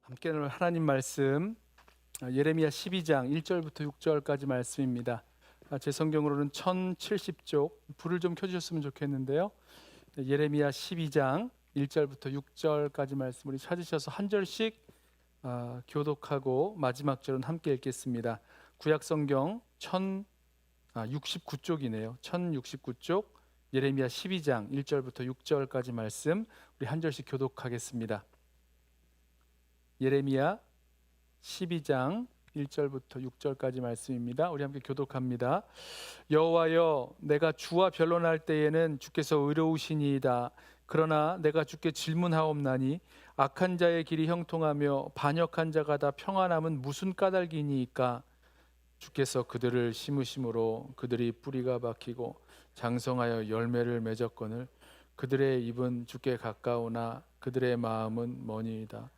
함께 나눌 하나님 말씀 예레미야 12장 1절부터 6절까지 말씀입니다. 제 성경으로는 1070쪽 불을 좀 켜주셨으면 좋겠는데요. 예레미야 12장 1절부터 6절까지 말씀 우리 찾으셔서 한 절씩 교독하고 마지막 절은 함께 읽겠습니다. 구약 성경 1069쪽이네요. 1069쪽 예레미야 12장 1절부터 6절까지 말씀 우리 한 절씩 교독하겠습니다. 예레미야 12장 1절부터 6절까지 말씀입니다. 우리 함께 교독합니다. 여호와여, 내가 주와 변론할 때에는 주께서 의로우시니이다. 그러나 내가 주께 질문하옵나니 악한 자의 길이 형통하며 반역한 자가 다 평안함은 무슨 까닭이니이까? 주께서 그들을 심으심으로 그들이 뿌리가 박히고 장성하여 열매를 맺었거늘 그들의 입은 주께 가까우나 그들의 마음은 머니이다.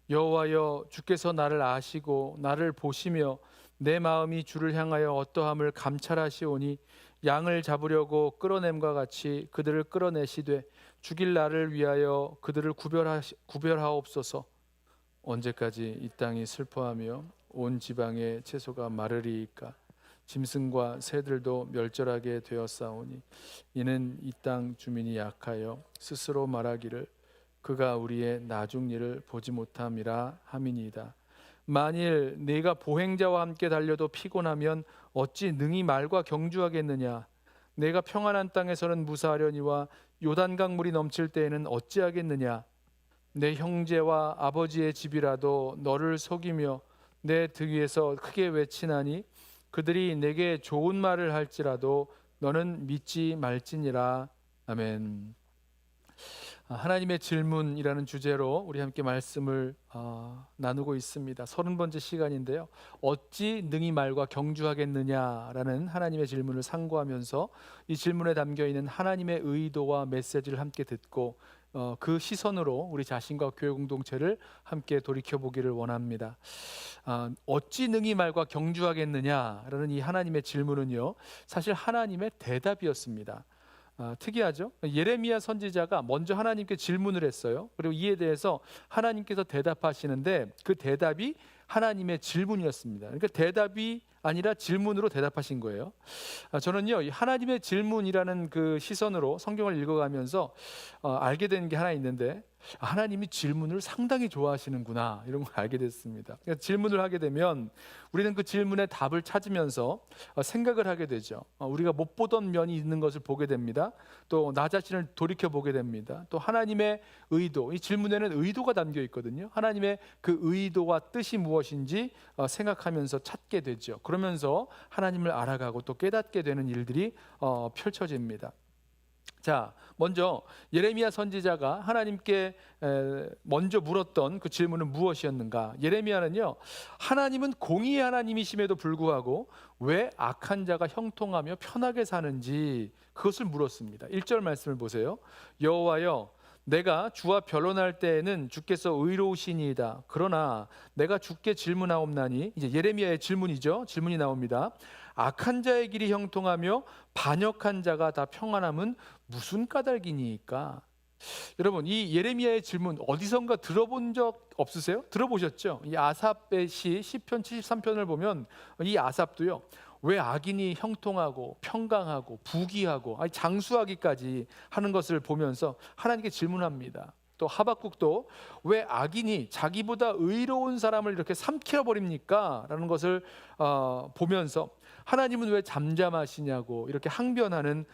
여호와여, 주께서 나를 아시고 나를 보시며 내 마음이 주를 향하여 어떠함을 감찰하시오니 양을 잡으려고 끌어냄과 같이 그들을 끌어내시되 죽일 나를 위하여 그들을 구별하옵소서. 언제까지 이 땅이 슬퍼하며 온 지방의 채소가 마르리이까? 짐승과 새들도 멸절하게 되었사오니 이는 이 땅 주민이 약하여 스스로 말하기를 그가 우리의 나중 일을 보지 못함이라 함이니이다. 만일 네가 보행자와 함께 달려도 피곤하면 어찌 능히 말과 경주하겠느냐? 내가 평안한 땅에서는 무사하려니와 요단강 물이 넘칠 때에는 어찌하겠느냐? 내 형제와 아버지의 집이라도 너를 속이며 내 등 위에서 크게 외치나니 그들이 내게 좋은 말을 할지라도 너는 믿지 말지니라. 아멘. 하나님의 질문이라는 주제로 우리 함께 말씀을 나누고 있습니다. 30번째 시간인데요. 어찌 능히 말과 경주하겠느냐라는 하나님의 질문을 상고하면서 이 질문에 담겨있는 하나님의 의도와 메시지를 함께 듣고 그 시선으로 우리 자신과 교회 공동체를 함께 돌이켜보기를 원합니다. 어찌 능히 말과 경주하겠느냐라는 이 하나님의 질문은요, 사실 하나님의 대답이었습니다. 특이하죠? 예레미야 선지자가 먼저 하나님께 질문을 했어요. 그리고 이에 대해서 하나님께서 대답하시는데 그 대답이 하나님의 질문이었습니다. 그러니까 대답이 아니라 질문으로 대답하신 거예요. 저는요, 이 하나님의 질문이라는 그 시선으로 성경을 읽어가면서 알게 된 게 하나 있는데, 하나님이 질문을 상당히 좋아하시는구나, 이런 걸 알게 됐습니다. 그러니까 질문을 하게 되면 우리는 그 질문의 답을 찾으면서 생각을 하게 되죠. 우리가 못 보던 면이 있는 것을 보게 됩니다. 또 나 자신을 돌이켜 보게 됩니다. 또 하나님의 의도, 이 질문에는 의도가 담겨 있거든요. 하나님의 그 의도와 뜻이 무엇인지 생각하면서 찾게 되죠. 그러면서 하나님을 알아가고 또 깨닫게 되는 일들이 펼쳐집니다. 자, 먼저 예레미야 선지자가 하나님께 먼저 물었던 그 질문은 무엇이었는가? 예레미야는요, 하나님은 공의의 하나님이심에도 불구하고 왜 악한 자가 형통하며 편하게 사는지 그것을 물었습니다. 1절 말씀을 보세요. 여호와여, 내가 주와 변론할 때에는 주께서 의로우시니이다. 그러나 내가 주께 질문하옵나니, 이제 예레미야의 질문이죠. 질문이 나옵니다. 악한 자의 길이 형통하며 반역한 자가 다 평안함은 무슨 까닭이니까? 여러분, 이 예레미야의 질문 어디선가 들어본 적 없으세요? 들어보셨죠? 이 아삽의 시편 73편을 보면 이 아삽도요, 왜 악인이 형통하고 평강하고 부귀하고 장수하기까지 하는 것을 보면서 하나님께 질문합니다. 또 하박국도 왜 악인이 자기보다 의로운 사람을 이렇게 삼켜버립니까? 라는 것을 보면서 하나님은 왜 잠잠하시냐고 이렇게 항변하는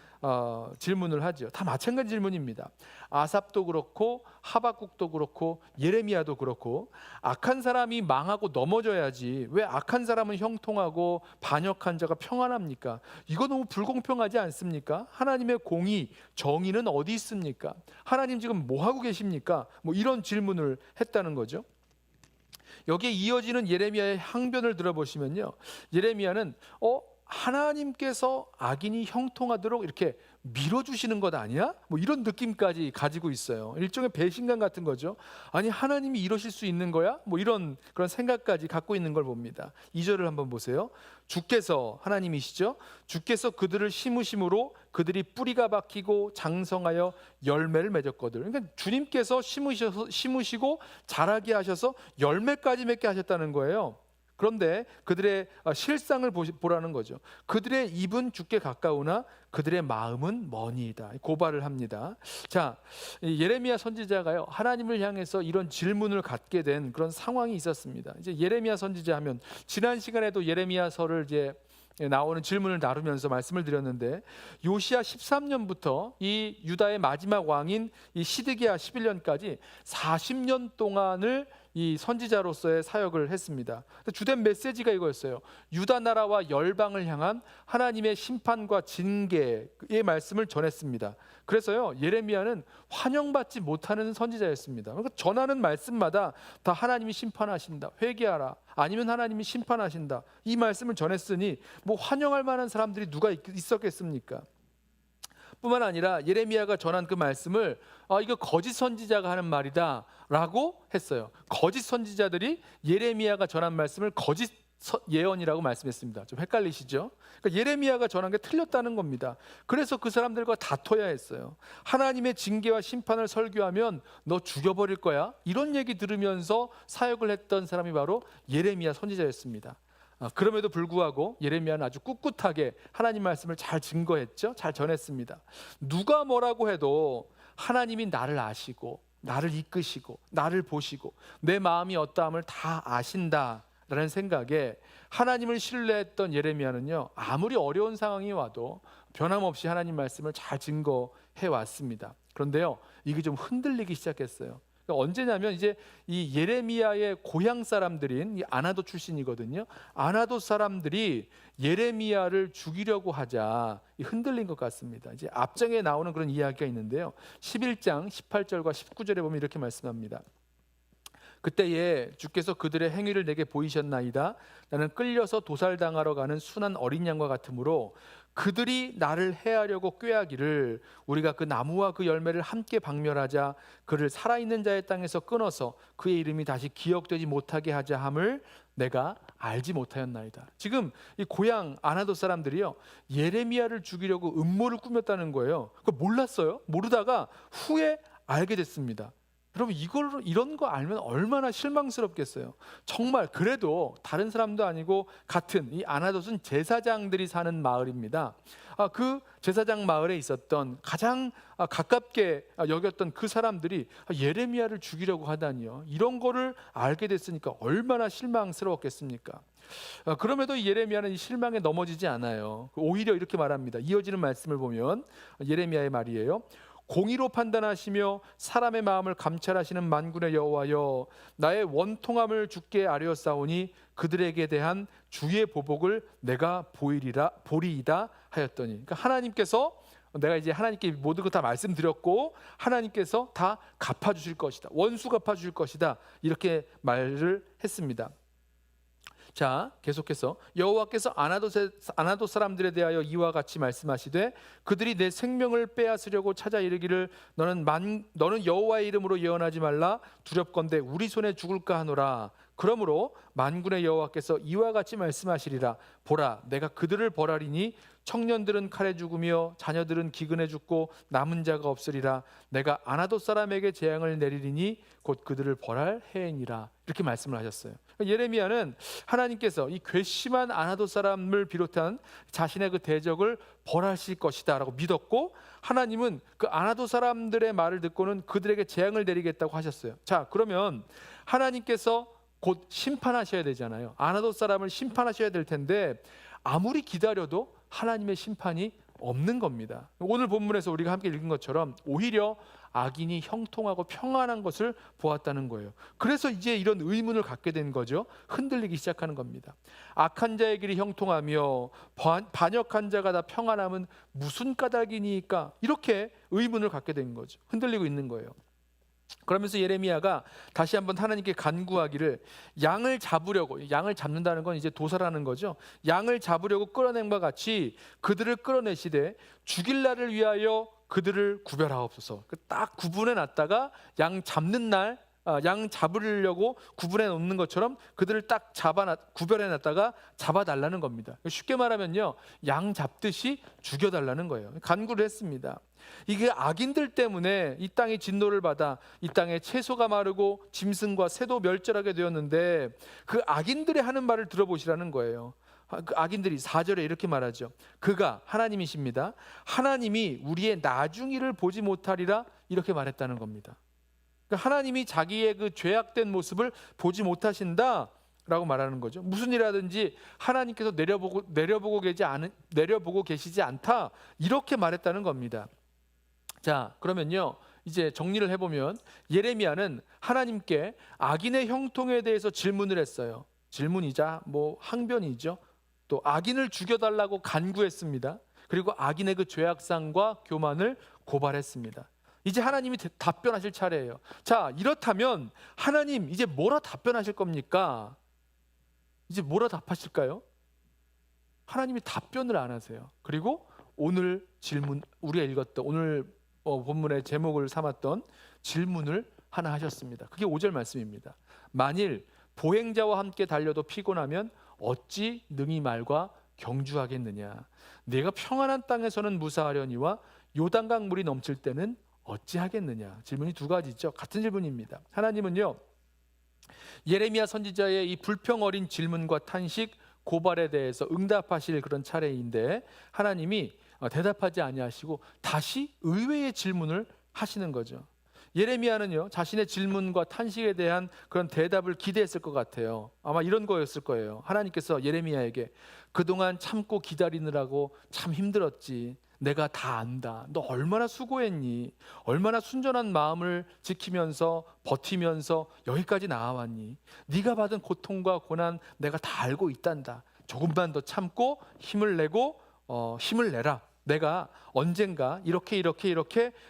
질문을 하죠. 다 마찬가지 질문입니다. 아삽도 그렇고 하박국도 그렇고 예레미야도 그렇고 악한 사람이 망하고 넘어져야지 왜 악한 사람은 형통하고 반역한 자가 평안합니까? 이거 너무 불공평하지 않습니까? 하나님의 공의, 정의는 어디 있습니까? 하나님 지금 뭐 하고 계십니까? 뭐 이런 질문을 했다는 거죠. 여기에 이어지는 예레미야의 항변을 들어보시면요, 예레미야는 하나님께서 악인이 형통하도록 이렇게 밀어주시는 것 아니야? 뭐 이런 느낌까지 가지고 있어요. 일종의 배신감 같은 거죠. 아니, 하나님이 이러실 수 있는 거야? 뭐 이런 그런 생각까지 갖고 있는 걸 봅니다. 2절을 한번 보세요. 주께서, 하나님이시죠, 주께서 그들을 심으심으로 그들이 뿌리가 박히고 장성하여 열매를 맺었거든. 그러니까 주님께서 심으시고 자라게 하셔서 열매까지 맺게 하셨다는 거예요. 그런데 그들의 실상을 보라는 거죠. 그들의 입은 주께 가까우나 그들의 마음은 머니이다. 고발을 합니다. 자, 예레미야 선지자가요, 하나님을 향해서 이런 질문을 갖게 된 그런 상황이 있었습니다. 이제 예레미야 선지자 하면 지난 시간에도 예레미야서를 이제 나오는 질문을 나누면서 말씀을 드렸는데, 요시야 13년부터 이 유다의 마지막 왕인 이 시드기야 11년까지 40년 동안을 이 선지자로서의 사역을 했습니다. 주된 메시지가 이거였어요. 유다 나라와 열방을 향한 하나님의 심판과 징계의 말씀을 전했습니다. 그래서요, 예레미야는 환영받지 못하는 선지자였습니다. 그러니까 전하는 말씀마다 다 하나님이 심판하신다, 회개하라, 아니면 하나님이 심판하신다, 이 말씀을 전했으니 뭐 환영할 만한 사람들이 누가 있었겠습니까? 뿐만 아니라 예레미야가 전한 그 말씀을 이거 거짓 선지자가 하는 말이다 라고 했어요. 거짓 선지자들이 예레미야가 전한 말씀을 거짓 예언이라고 말씀했습니다. 좀 헷갈리시죠? 그러니까 예레미야가 전한 게 틀렸다는 겁니다. 그래서 그 사람들과 다퉈야 했어요. 하나님의 징계와 심판을 설교하면 너 죽여버릴 거야, 이런 얘기 들으면서 사역을 했던 사람이 바로 예레미야 선지자였습니다. 그럼에도 불구하고 예레미야는 아주 꿋꿋하게 하나님 말씀을 잘 증거했죠. 잘 전했습니다. 누가 뭐라고 해도 하나님이 나를 아시고 나를 이끄시고 나를 보시고 내 마음이 어떠함을 다 아신다라는 생각에 하나님을 신뢰했던 예레미야는요, 아무리 어려운 상황이 와도 변함없이 하나님 말씀을 잘 증거해 왔습니다. 그런데요, 이게 좀 흔들리기 시작했어요. 언제냐면 이제 이 예레미야의 고향 사람들인 이 아나도 출신이거든요. 아나도 사람들이 예레미야를 죽이려고 하자 흔들린 것 같습니다. 이제 앞장에 나오는 그런 이야기가 있는데요. 11장 18절과 19절에 보면 이렇게 말씀합니다. 그때에 주께서 그들의 행위를 내게 보이셨나이다. 나는 끌려서 도살당하러 가는 순한 어린 양과 같으므로 그들이 나를 해하려고 꾀하기를 우리가 그 나무와 그 열매를 함께 박멸하자, 그를 살아있는 자의 땅에서 끊어서 그의 이름이 다시 기억되지 못하게 하자 함을 내가 알지 못하였나이다. 지금 이 고향 아나도 사람들이요, 예레미야를 죽이려고 음모를 꾸몄다는 거예요. 그걸 몰랐어요. 모르다가 후에 알게 됐습니다. 여러분, 이런 거 알면 얼마나 실망스럽겠어요. 정말 그래도 다른 사람도 아니고 같은 이 아나돗은 제사장들이 사는 마을입니다. 그 제사장 마을에 있었던 가장 가깝게 여겼던 그 사람들이 예레미야를 죽이려고 하다니요, 이런 거를 알게 됐으니까 얼마나 실망스러웠겠습니까? 그럼에도 예레미야는 이 실망에 넘어지지 않아요. 오히려 이렇게 말합니다. 이어지는 말씀을 보면 예레미야의 말이에요. 공의로 판단하시며 사람의 마음을 감찰하시는 만군의 여호와여, 나의 원통함을 주께 아뢰었사오니 그들에게 대한 주의 보복을 내가 보리이다 하였더니, 그러니까 하나님께서, 내가 이제 하나님께 모든 거 다 말씀드렸고 하나님께서 다 갚아주실 것이다, 원수 갚아주실 것이다, 이렇게 말을 했습니다. 자, 계속해서 여호와께서 아나도 사람들에 대하여 이와 같이 말씀하시되 그들이 내 생명을 빼앗으려고 찾아 이르기를 너는 여호와의 이름으로 예언하지 말라, 두렵건대 우리 손에 죽을까 하노라. 그러므로 만군의 여호와께서 이와 같이 말씀하시리라. 보라, 내가 그들을 벌하리니 청년들은 칼에 죽으며 자녀들은 기근에 죽고 남은 자가 없으리라. 내가 아나도 사람에게 재앙을 내리리니 곧 그들을 벌할 해이니라. 이렇게 말씀을 하셨어요. 예레미야는 하나님께서 이 괘씸한 아나도 사람을 비롯한 자신의 그 대적을 벌하실 것이다 라고 믿었고, 하나님은 그 아나도 사람들의 말을 듣고는 그들에게 재앙을 내리겠다고 하셨어요. 자, 그러면 하나님께서 곧 심판하셔야 되잖아요. 아나도 사람을 심판하셔야 될 텐데 아무리 기다려도 하나님의 심판이 없는 겁니다. 오늘 본문에서 우리가 함께 읽은 것처럼 오히려 악인이 형통하고 평안한 것을 보았다는 거예요. 그래서 이제 이런 의문을 갖게 된 거죠. 흔들리기 시작하는 겁니다. 악한 자의 길이 형통하며 반역한 자가 다 평안함은 무슨 까닭이니까, 이렇게 의문을 갖게 된 거죠. 흔들리고 있는 거예요. 그러면서 예레미야가 다시 한번 하나님께 간구하기를, 양을 잡으려고, 양을 잡는다는 건 이제 도살하는 거죠. 양을 잡으려고 끌어낸 바 같이 그들을 끌어내시되 죽일 날을 위하여 그들을 구별하옵소서. 딱 구분해 놨다가 양 잡는 날, 양 잡으려고 구분해 놓는 것처럼 그들을 딱 구별해 놨다가 잡아달라는 겁니다. 쉽게 말하면요, 양 잡듯이 죽여달라는 거예요. 간구를 했습니다. 이게 악인들 때문에 이 땅이 진노를 받아 이 땅에 채소가 마르고 짐승과 새도 멸절하게 되었는데, 그 악인들이 하는 말을 들어보시라는 거예요. 그 악인들이 4절에 이렇게 말하죠. 그가, 하나님이십니다, 하나님이 우리의 나중일을 보지 못하리라, 이렇게 말했다는 겁니다. 그러니까 하나님이 자기의 그 죄악된 모습을 보지 못하신다 라고 말하는 거죠. 무슨 일하든지 하나님께서 내려보고 계시지 않다, 이렇게 말했다는 겁니다. 자, 그러면요, 이제 정리를 해보면 예레미야는 하나님께 악인의 형통에 대해서 질문을 했어요. 질문이자 항변이죠. 또 악인을 죽여달라고 간구했습니다. 그리고 악인의 그 죄악상과 교만을 고발했습니다. 이제 하나님이 답변하실 차례예요. 자, 이렇다면 하나님 이제 뭐라 답변하실 겁니까? 이제 뭐라 답하실까요? 하나님이 답변을 안 하세요. 그리고 오늘 질문, 우리가 읽었던 오늘 본문의 제목을 삼았던 질문을 하나 하셨습니다. 그게 5절 말씀입니다. 만일 보행자와 함께 달려도 피곤하면 어찌 능히 말과 경주하겠느냐? 내가 평안한 땅에서는 무사하려니와 요단강 물이 넘칠 때는 어찌하겠느냐? 질문이 두 가지죠. 같은 질문입니다. 하나님은요, 예레미야 선지자의 이 불평 어린 질문과 탄식, 고발에 대해서 응답하실 그런 차례인데, 하나님이 대답하지 아니하시고 다시 의외의 질문을 하시는 거죠. 예레미야는요, 자신의 질문과 탄식에 대한 그런 대답을 기대했을 것 같아요. 아마 이런 거였을 거예요. 하나님께서 예레미야에게 그동안 참고 기다리느라고 참 힘들었지. 내가 다 안다. 너 얼마나 수고했니? 얼마나 순전한 마음을 지키면서 버티면서 여기까지 나아왔니? 네가 받은 고통과 고난 내가 다 알고 있단다. 조금만 더 참고 힘을 내라. 내가 언젠가 이렇게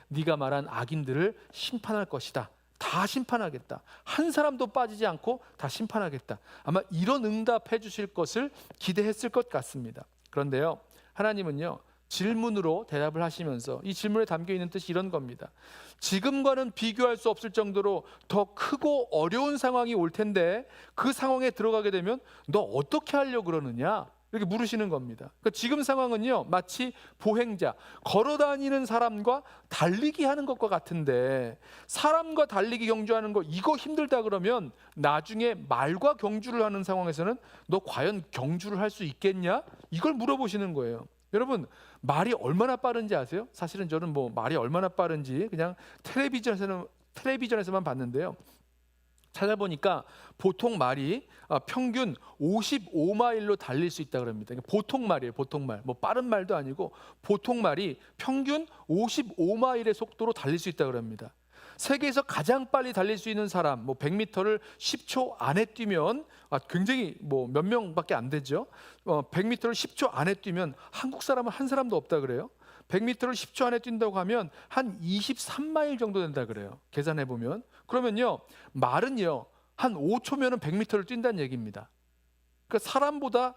네가 말한 악인들을 심판할 것이다. 다 심판하겠다. 한 사람도 빠지지 않고 다 심판하겠다. 아마 이런 응답해 주실 것을 기대했을 것 같습니다. 그런데요, 하나님은요, 질문으로 대답을 하시면서 이 질문에 담겨 있는 뜻이 이런 겁니다. 지금과는 비교할 수 없을 정도로 더 크고 어려운 상황이 올 텐데, 그 상황에 들어가게 되면 너 어떻게 하려고 그러느냐? 이렇게 물으시는 겁니다. 그러니까 지금 상황은요, 마치 보행자, 걸어다니는 사람과 달리기 하는 것과 같은데, 사람과 달리기 경주하는 거 이거 힘들다 그러면 나중에 말과 경주를 하는 상황에서는 너 과연 경주를 할 수 있겠냐? 이걸 물어보시는 거예요. 여러분, 말이 얼마나 빠른지 아세요? 사실은 저는 말이 얼마나 빠른지 그냥 텔레비전에서만 봤는데요. 찾아보니까 보통 말이 평균 55마일로 달릴 수 있다 그럽니다. 보통 말이에요. 보통 말. 빠른 말도 아니고 보통 말이 평균 55마일의 속도로 달릴 수 있다 그럽니다. 세계에서 가장 빨리 달릴 수 있는 사람, 100m를 10초 안에 뛰면, 굉장히 몇 명밖에 안 되죠. 100m를 10초 안에 뛰면 한국 사람은 한 사람도 없다 그래요. 100m를 10초 안에 뛴다고 하면 한 23마일 정도 된다 그래요. 계산해 보면. 그러면요, 말은요, 한 5초면은 100m를 뛴다는 얘기입니다. 그러니까 사람보다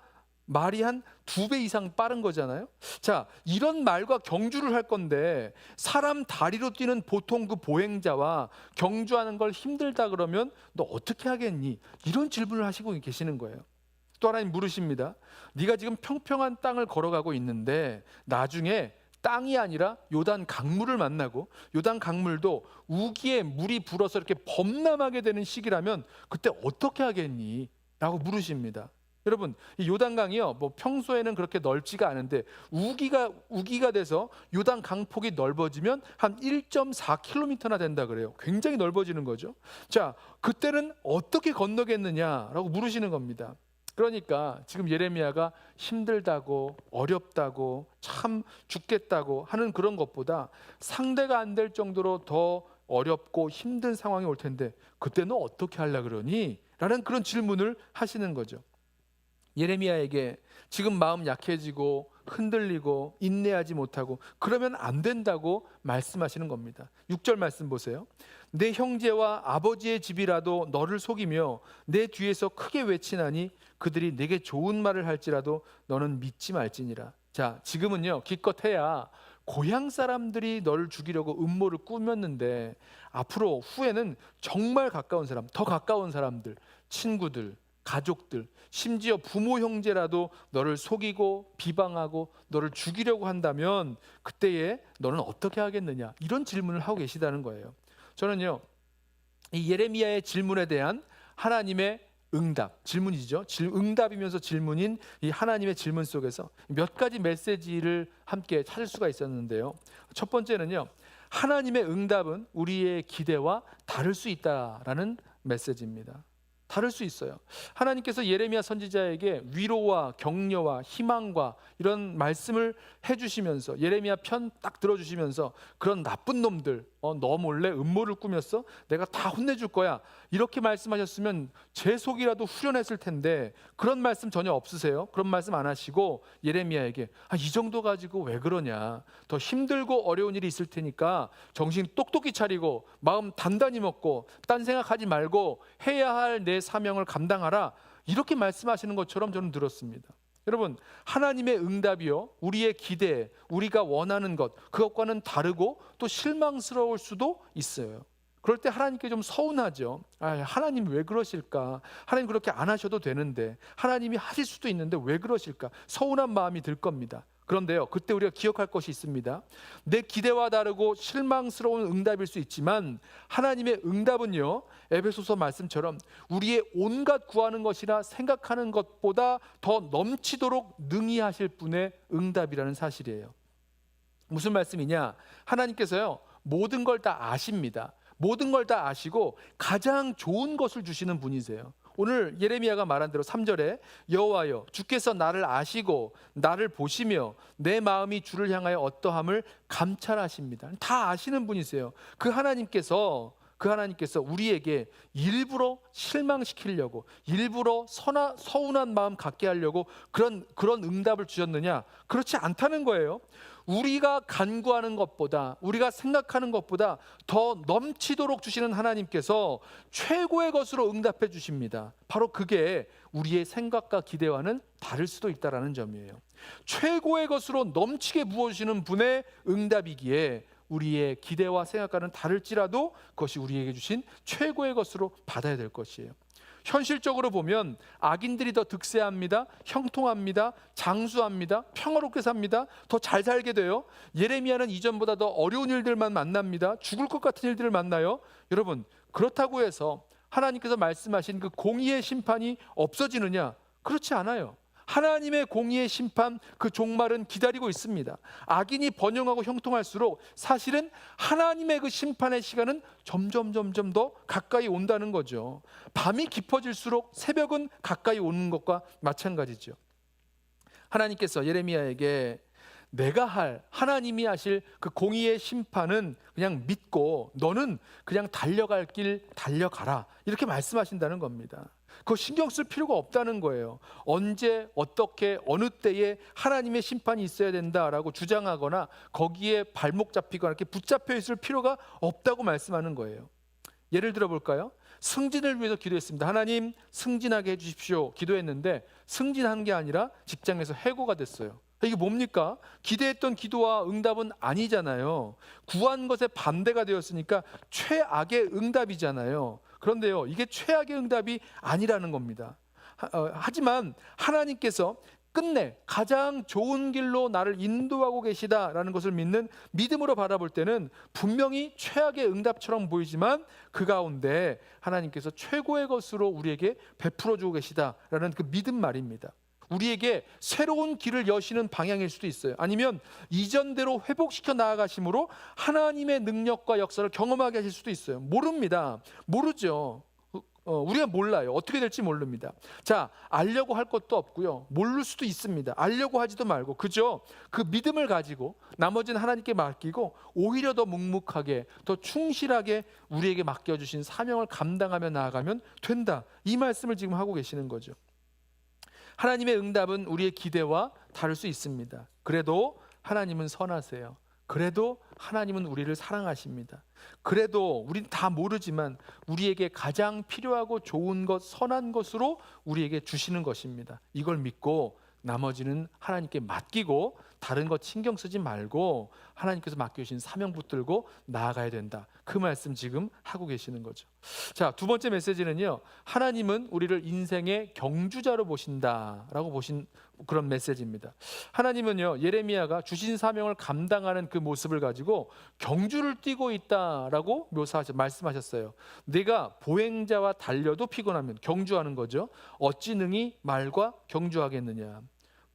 말이 한 2배 이상 빠른 거잖아요. 자, 이런 말과 경주를 할 건데, 사람 다리로 뛰는 보통 그 보행자와 경주하는 걸 힘들다 그러면 너 어떻게 하겠니? 이런 질문을 하시고 계시는 거예요. 또 하나님 물으십니다. 네가 지금 평평한 땅을 걸어가고 있는데 나중에 땅이 아니라 요단 강물을 만나고, 요단 강물도 우기에 물이 불어서 이렇게 범람하게 되는 시기라면 그때 어떻게 하겠니? 라고 물으십니다. 여러분, 이 요단강이요, 평소에는 그렇게 넓지가 않은데 우기가 돼서 요단 강폭이 넓어지면 한 1.4km나 된다 그래요. 굉장히 넓어지는 거죠. 자, 그때는 어떻게 건너겠느냐라고 물으시는 겁니다. 그러니까 지금 예레미야가 힘들다고, 어렵다고, 참 죽겠다고 하는 그런 것보다 상대가 안 될 정도로 더 어렵고 힘든 상황이 올 텐데 그때 너 어떻게 하려고 그러니? 라는 그런 질문을 하시는 거죠. 예레미야에게 지금 마음 약해지고 흔들리고 인내하지 못하고 그러면 안 된다고 말씀하시는 겁니다. 6절 말씀 보세요. 내 형제와 아버지의 집이라도 너를 속이며 내 뒤에서 크게 외치나니 그들이 내게 좋은 말을 할지라도 너는 믿지 말지니라. 자, 지금은요 기껏해야 고향 사람들이 너를 죽이려고 음모를 꾸몄는데 앞으로 후에는 정말 가까운 사람, 더 가까운 사람들, 친구들, 가족들, 심지어 부모 형제라도 너를 속이고 비방하고 너를 죽이려고 한다면 그때에 너는 어떻게 하겠느냐, 이런 질문을 하고 계시다는 거예요. 저는요 이 예레미야의 질문에 대한 하나님의 응답, 질문이죠. 응답이면서 질문인 이 하나님의 질문 속에서 몇 가지 메시지를 함께 찾을 수가 있었는데요. 첫 번째는요, 하나님의 응답은 우리의 기대와 다를 수 있다라는 메시지입니다. 다를 수 있어요. 하나님께서 예레미야 선지자에게 위로와 격려와 희망과 이런 말씀을 해주시면서 예레미야 편 딱 들어주시면서 그런 나쁜 놈들, 너 몰래 음모를 꾸몄어? 내가 다 혼내줄 거야, 이렇게 말씀하셨으면 제 속이라도 후련했을 텐데 그런 말씀 전혀 없으세요. 그런 말씀 안 하시고 예레미야에게 이 정도 가지고 왜 그러냐, 더 힘들고 어려운 일이 있을 테니까 정신 똑똑히 차리고 마음 단단히 먹고 딴 생각하지 말고 해야 할 내 사명을 감당하라, 이렇게 말씀하시는 것처럼 저는 들었습니다. 여러분, 하나님의 응답이요, 우리의 기대, 우리가 원하는 것, 그것과는 다르고 또 실망스러울 수도 있어요. 그럴 때 하나님께 좀 서운하죠. 하나님 왜 그러실까? 하나님 그렇게 안 하셔도 되는데, 하나님이 하실 수도 있는데 왜 그러실까? 서운한 마음이 들 겁니다. 그런데요, 그때 우리가 기억할 것이 있습니다. 내 기대와 다르고 실망스러운 응답일 수 있지만 하나님의 응답은요, 에베소서 말씀처럼 우리의 온갖 구하는 것이나 생각하는 것보다 더 넘치도록 능히 하실 분의 응답이라는 사실이에요. 무슨 말씀이냐? 하나님께서요 모든 걸 다 아십니다. 모든 걸 다 아시고 가장 좋은 것을 주시는 분이세요. 오늘 예레미야가 말한 대로 3절에 여호와여 주께서 나를 아시고 나를 보시며 내 마음이 주를 향하여 어떠함을 감찰하십니다. 다 아시는 분이세요. 그 하나님께서 우리에게 일부러 실망시키려고, 일부러 서운한 마음 갖게 하려고 그런 응답을 주셨느냐? 그렇지 않다는 거예요. 우리가 간구하는 것보다, 우리가 생각하는 것보다 더 넘치도록 주시는 하나님께서 최고의 것으로 응답해 주십니다. 바로 그게 우리의 생각과 기대와는 다를 수도 있다는 점이에요. 최고의 것으로 넘치게 부어주시는 분의 응답이기에 우리의 기대와 생각과는 다를지라도 그것이 우리에게 주신 최고의 것으로 받아야 될 것이에요. 현실적으로 보면 악인들이 더 득세합니다. 형통합니다. 장수합니다. 평화롭게 삽니다. 더 잘 살게 돼요. 예레미야는 이전보다 더 어려운 일들만 만납니다. 죽을 것 같은 일들을 만나요. 여러분, 그렇다고 해서 하나님께서 말씀하신 그 공의의 심판이 없어지느냐? 그렇지 않아요. 하나님의 공의의 심판, 그 종말은 기다리고 있습니다. 악인이 번영하고 형통할수록 사실은 하나님의 그 심판의 시간은 점점 더 가까이 온다는 거죠. 밤이 깊어질수록 새벽은 가까이 오는 것과 마찬가지죠. 하나님께서 예레미야에게 하나님이 하실 그 공의의 심판은 그냥 믿고 너는 그냥 달려갈 길 달려가라, 이렇게 말씀하신다는 겁니다. 그거 신경 쓸 필요가 없다는 거예요. 언제 어떻게 어느 때에 하나님의 심판이 있어야 된다라고 주장하거나 거기에 발목 잡히거나 이렇게 붙잡혀 있을 필요가 없다고 말씀하는 거예요. 예를 들어 볼까요? 승진을 위해서 기도했습니다. 하나님 승진하게 해주십시오 기도했는데 승진한 게 아니라 직장에서 해고가 됐어요. 이게 뭡니까? 기대했던 기도와 응답은 아니잖아요. 구한 것에 반대가 되었으니까 최악의 응답이잖아요. 그런데요, 이게 최악의 응답이 아니라는 겁니다. 하지만 하나님께서 끝내 가장 좋은 길로 나를 인도하고 계시다라는 것을 믿는 믿음으로 바라볼 때는 분명히 최악의 응답처럼 보이지만 그 가운데 하나님께서 최고의 것으로 우리에게 베풀어 주고 계시다라는 그 믿음 말입니다. 우리에게 새로운 길을 여시는 방향일 수도 있어요. 아니면 이전대로 회복시켜 나아가심으로 하나님의 능력과 역사를 경험하게 하실 수도 있어요. 모릅니다. 모르죠. 우리가 몰라요. 어떻게 될지 모릅니다. 자, 알려고 할 것도 없고요. 모를 수도 있습니다. 알려고 하지도 말고, 그죠? 그 믿음을 가지고 나머지는 하나님께 맡기고 오히려 더 묵묵하게, 더 충실하게 우리에게 맡겨주신 사명을 감당하며 나아가면 된다. 이 말씀을 지금 하고 계시는 거죠. 하나님의 응답은 우리의 기대와 다를 수 있습니다. 그래도 하나님은 선하세요. 그래도 하나님은 우리를 사랑하십니다. 그래도 우린 다 모르지만 우리에게 가장 필요하고 좋은 것, 선한 것으로 우리에게 주시는 것입니다. 이걸 믿고 나머지는 하나님께 맡기고 다른 것 신경 쓰지 말고 하나님께서 맡겨주신 사명 붙들고 나아가야 된다. 그 말씀 지금 하고 계시는 거죠. 자, 두 번째 메시지는요, 하나님은 우리를 인생의 경주자로 보신다라고 보신 그런 메시지입니다. 하나님은요, 예레미야가 주신 사명을 감당하는 그 모습을 가지고 경주를 뛰고 있다라고 말씀하셨어요. 내가 보행자와 달려도 피곤하면, 경주하는 거죠. 어찌 능히 말과 경주하겠느냐.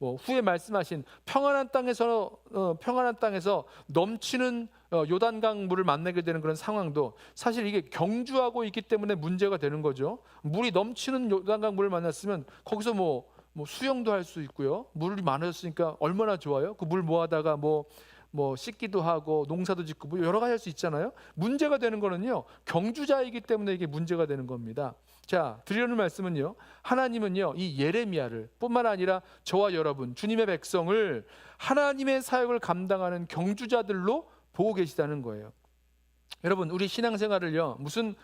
후에 말씀하신 평안한 땅에서 넘치는 요단강 물을 만나게 되는 그런 상황도 사실 이게 경주하고 있기 때문에 문제가 되는 거죠. 물이 넘치는 요단강 물을 만났으면 거기서 뭐 수영도 할 수 있고요. 물이 많아졌으니까 얼마나 좋아요. 그 물 모아다가 뭐 씻기도 하고 농사도 짓고 뭐 여러 가지 할 수 있잖아요. 문제가 되는 거는요, 경주자이기 때문에 이게 문제가 되는 겁니다. 자, 드리려는 말씀은요, 하나님은요, 이 예레미야를 뿐만 아니라 저와 여러분, 주님의 백성을 하나님의 사역을 감당하는 경주자들로 보고 계시다는 거예요. 여러분, 우리 신앙생활을요, 무슨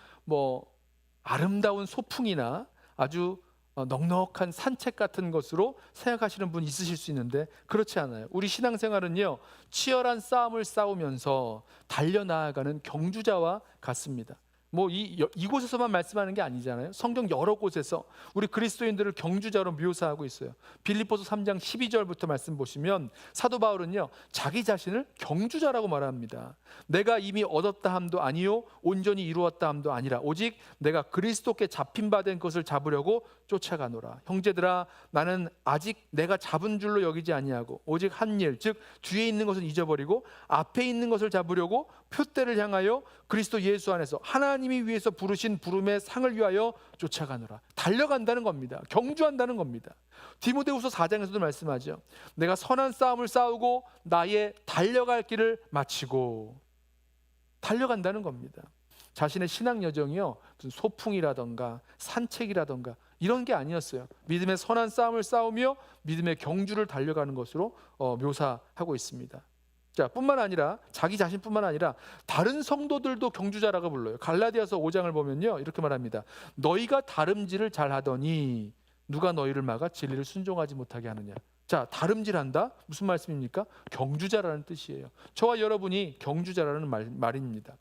아름다운 소풍이나 아주 넉넉한 산책 같은 것으로 생각하시는 분 있으실 수 있는데 그렇지 않아요. 우리 신앙생활은요, 치열한 싸움을 싸우면서 달려나아가는 경주자와 같습니다. 이곳에서만 말씀하는 게 아니잖아요. 성경 여러 곳에서 우리 그리스도인들을 경주자로 묘사하고 있어요. 빌립보서 3장 12절부터 말씀 보시면 사도 바울은요, 자기 자신을 경주자라고 말합니다. 내가 이미 얻었다 함도 아니요 온전히 이루었다 함도 아니라 오직 내가 그리스도께 잡힌 바 된 것을 잡으려고 쫓아가노라. 형제들아, 나는 아직 내가 잡은 줄로 여기지 아니하고 오직 한 일, 즉 뒤에 있는 것은 잊어버리고 앞에 있는 것을 잡으려고 표대를 향하여 그리스도 예수 안에서 하나님이 위해서 부르신 부름의 상을 위하여 쫓아가노라. 달려간다는 겁니다. 경주한다는 겁니다. 디모데후서 4장에서도 말씀하죠. 내가 선한 싸움을 싸우고 나의 달려갈 길을 마치고, 달려간다는 겁니다. 자신의 신앙 여정이요, 무슨 소풍이라던가 산책이라던가 이런 게 아니었어요. 믿음의 선한 싸움을 싸우며 믿음의 경주를 달려가는 것으로 묘사하고 있습니다. 자, 뿐만 아니라 자기 자신뿐만 아니라 다른 성도들도 경주자라고 불러요. 갈라디아서 5장을 보면요, 이렇게 말합니다. 너희가 다름질을 잘하더니 누가 너희를 막아 진리를 순종하지 못하게 하느냐. 자, 다름질한다? 무슨 말씀입니까? 경주자라는 뜻이에요. 저와 여러분이 경주자라는 말입니다.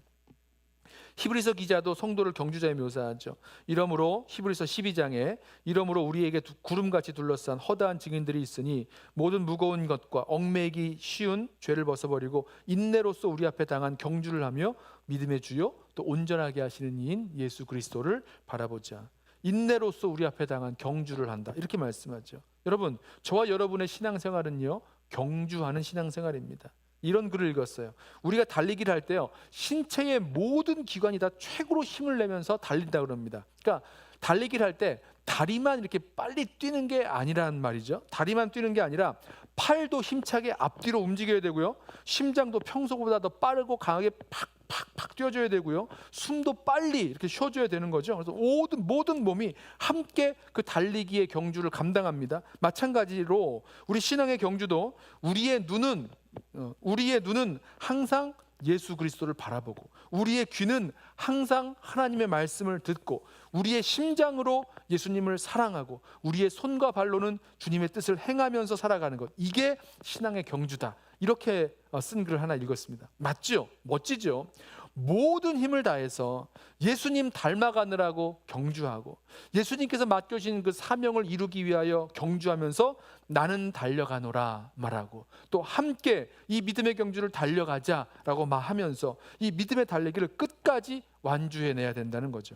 히브리서 기자도 성도를 경주자에 묘사하죠. 이러므로 히브리서 12장에 이러므로 우리에게 구름같이 둘러싼 허다한 증인들이 있으니 모든 무거운 것과 얽매이기 쉬운 죄를 벗어버리고 인내로써 우리 앞에 당한 경주를 하며 믿음의 주요 또 온전하게 하시는 이인 예수 그리스도를 바라보자. 인내로써 우리 앞에 당한 경주를 한다, 이렇게 말씀하죠. 여러분, 저와 여러분의 신앙생활은요, 경주하는 신앙생활입니다. 이런 글을 읽었어요. 우리가 달리기를 할 때요, 신체의 모든 기관이 다 최고로 힘을 내면서 달린다 그럽니다. 그러니까 달리기를 할 때 다리만 이렇게 빨리 뛰는 게 아니란 말이죠. 다리만 뛰는 게 아니라 팔도 힘차게 앞뒤로 움직여야 되고요, 심장도 평소보다 더 빠르고 강하게 팍팍팍 뛰어줘야 되고요, 숨도 빨리 이렇게 쉬어줘야 되는 거죠. 그래서 모든 몸이 함께 그 달리기의 경주를 감당합니다. 마찬가지로 우리 신앙의 경주도 우리의 눈은 항상 예수 그리스도를 바라보고 우리의 귀는 항상 하나님의 말씀을 듣고 우리의 심장으로 예수님을 사랑하고 우리의 손과 발로는 주님의 뜻을 행하면서 살아가는 것, 이게 신앙의 경주다. 이렇게 쓴 글을 하나 읽었습니다. 맞죠? 멋지죠? 모든 힘을 다해서 예수님 닮아가느라고 경주하고 예수님께서 맡겨주신 그 사명을 이루기 위하여 경주하면서 나는 달려가노라 말하고 또 함께 이 믿음의 경주를 달려가자라고 말하면서 이 믿음의 달리기를 끝까지 완주해내야 된다는 거죠.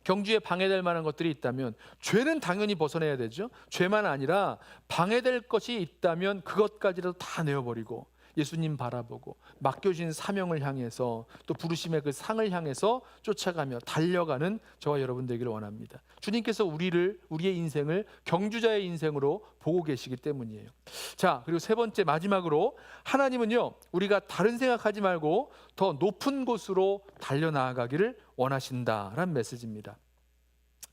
경주에 방해될 만한 것들이 있다면 죄는 당연히 벗어내야 되죠. 죄만 아니라 방해될 것이 있다면 그것까지라도 다 내어버리고 예수님 바라보고 맡겨진 사명을 향해서 또 부르심의 그 상을 향해서 쫓아가며 달려가는 저와 여러분 되기를 원합니다. 주님께서 우리의 인생을 경주자의 인생으로 보고 계시기 때문이에요. 자, 그리고 세 번째 마지막으로 하나님은요, 우리가 다른 생각하지 말고 더 높은 곳으로 달려나가기를 원하신다라는 메시지입니다.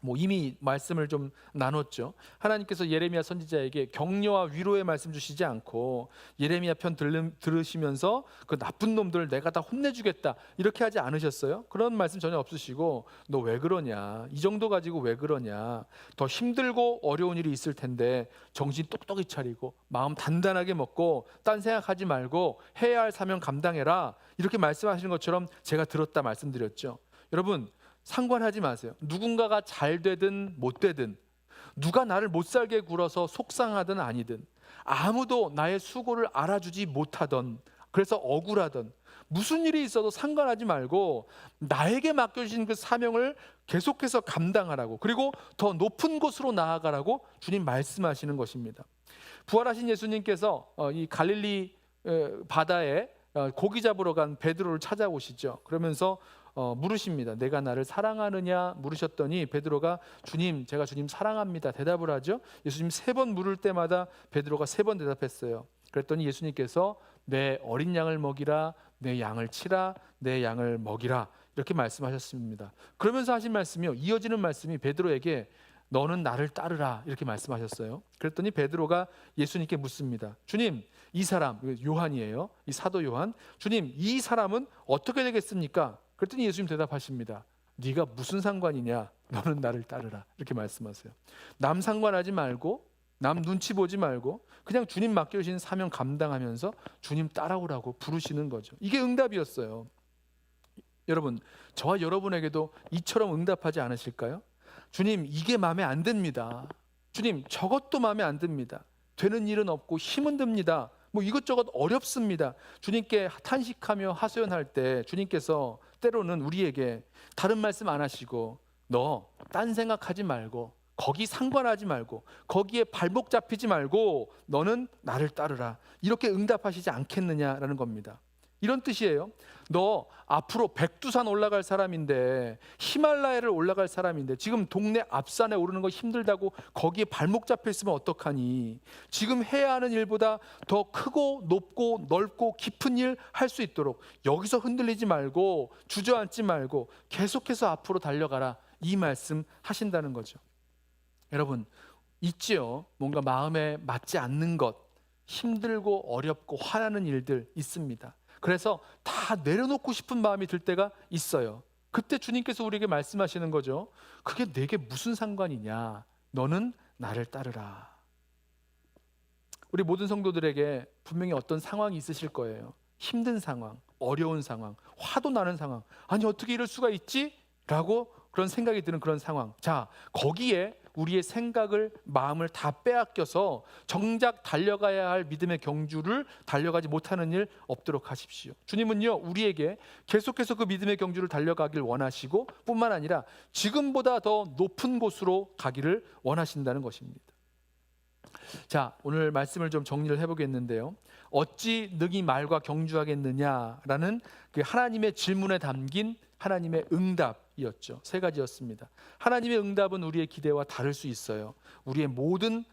뭐 이미 말씀을 좀 나눴죠. 하나님께서 예레미야 선지자에게 격려와 위로의 말씀 주시지 않고 예레미야 편 들으시면서 그 나쁜 놈들 내가 다 혼내주겠다 이렇게 하지 않으셨어요? 그런 말씀 전혀 없으시고 너 왜 그러냐, 이 정도 가지고 왜 그러냐, 더 힘들고 어려운 일이 있을 텐데 정신 똑똑히 차리고 마음 단단하게 먹고 딴 생각하지 말고 해야 할 사명 감당해라, 이렇게 말씀하시는 것처럼 제가 들었다 말씀드렸죠. 여러분, 상관하지 마세요. 누군가가 잘 되든 못 되든, 누가 나를 못 살게 굴어서 속상하든 아니든, 아무도 나의 수고를 알아주지 못하던, 그래서 억울하던, 무슨 일이 있어도 상관하지 말고 나에게 맡겨주신 그 사명을 계속해서 감당하라고, 그리고 더 높은 곳으로 나아가라고 주님 말씀하시는 것입니다. 부활하신 예수님께서 이 갈릴리 바다에 고기 잡으러 간 베드로를 찾아오시죠. 그러면서 물으십니다. 내가 나를 사랑하느냐 물으셨더니 베드로가 주님, 제가 주님 사랑합니다 대답을 하죠. 예수님 3번 물을 때마다 베드로가 3번 대답했어요. 그랬더니 예수님께서 내 어린 양을 먹이라, 내 양을 치라, 내 양을 먹이라, 이렇게 말씀하셨습니다. 그러면서 하신 말씀이요, 이어지는 말씀이 베드로에게 너는 나를 따르라, 이렇게 말씀하셨어요. 그랬더니 베드로가 예수님께 묻습니다. 주님, 이 사람, 요한이에요, 이 사도 요한, 주님, 이 사람은 어떻게 되겠습니까? 그랬더니 예수님 대답하십니다. 네가 무슨 상관이냐, 너는 나를 따르라, 이렇게 말씀하세요. 남 상관하지 말고 남 눈치 보지 말고 그냥 주님 맡겨주신 사명 감당하면서 주님 따라오라고 부르시는 거죠. 이게 응답이었어요. 여러분, 저와 여러분에게도 이처럼 응답하지 않으실까요? 주님, 이게 마음에 안 듭니다. 주님, 저것도 마음에 안 듭니다. 되는 일은 없고 힘은 듭니다. 뭐 이것저것 어렵습니다. 주님께 탄식하며 하소연할 때 주님께서 때로는 우리에게 다른 말씀 안 하시고 너 딴 생각하지 말고 거기 상관하지 말고 거기에 발목 잡히지 말고 너는 나를 따르라, 이렇게 응답하시지 않겠느냐라는 겁니다. 이런 뜻이에요. 너 앞으로 백두산 올라갈 사람인데, 히말라야를 올라갈 사람인데 지금 동네 앞산에 오르는 거 힘들다고 거기에 발목 잡혀 있으면 어떡하니? 지금 해야 하는 일보다 더 크고 높고 넓고 깊은 일 할 수 있도록 여기서 흔들리지 말고 주저앉지 말고 계속해서 앞으로 달려가라, 이 말씀 하신다는 거죠. 여러분, 있지요. 뭔가 마음에 맞지 않는 것, 힘들고 어렵고 화나는 일들 있습니다. 그래서 다 내려놓고 싶은 마음이 들 때가 있어요. 그때 주님께서 우리에게 말씀하시는 거죠. 그게 내게 무슨 상관이냐, 너는 나를 따르라. 우리 모든 성도들에게 분명히 어떤 상황이 있으실 거예요. 힘든 상황, 어려운 상황, 화도 나는 상황, 아니 어떻게 이럴 수가 있지? 라고 그런 생각이 드는 그런 상황. 자, 거기에 우리의 생각을, 마음을 다 빼앗겨서 정작 달려가야 할 믿음의 경주를 달려가지 못하는 일 없도록 하십시오. 주님은요, 우리에게 계속해서 그 믿음의 경주를 달려가길 원하시고 뿐만 아니라 지금보다 더 높은 곳으로 가기를 원하신다는 것입니다. 자, 오늘 말씀을 좀 정리를 해보겠는데요. 어찌 능히 말과 경주하겠느냐라는 그 하나님의 질문에 담긴 하나님의 응답이었죠. 3가지였습니다. 하나님의 응답은 우리의 기대와 다를 수 있어요. 우리의 모든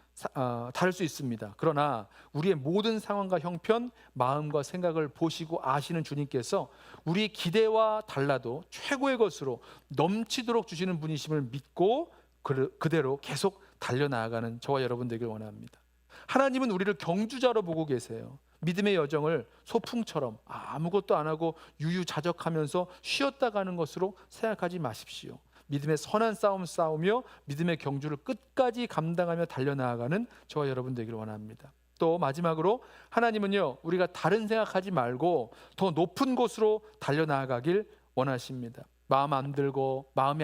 다를 수 있습니다. 그러나 우리의 모든 상황과 형편, 마음과 생각을 보시고 아시는 주님께서 우리의 기대와 달라도 최고의 것으로 넘치도록 주시는 분이심을 믿고 그대로 계속 달려나가는 저와 여러분 되길 원합니다. 하나님은 우리를 경주자로 보고 계세요. 믿음의 여정을 소풍처럼 아무것도 안 하고 유유자적하면서 쉬었다 가는 것으로 생각하지 마십시오. 믿음의 선한 싸움 싸우며 믿음의 경주를 끝까지 감당하며 달려나가는 저와 여러분 되기를 원합니다. 또 마지막으로 하나님은요, 우리가 다른 생각하지 말고 더 높은 곳으로 달려나가길 원하십니다. 마음에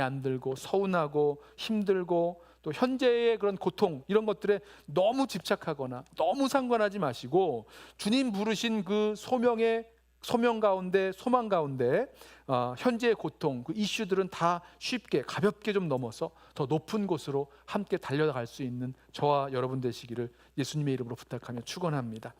안 들고 서운하고 힘들고 또 현재의 그런 고통, 이런 것들에 너무 집착하거나 너무 상관하지 마시고 주님 부르신 그 소명 가운데, 소망 가운데 현재의 고통, 그 이슈들은 다 쉽게 가볍게 좀 넘어서 더 높은 곳으로 함께 달려갈 수 있는 저와 여러분 되시기를 예수님의 이름으로 부탁하며 축원합니다.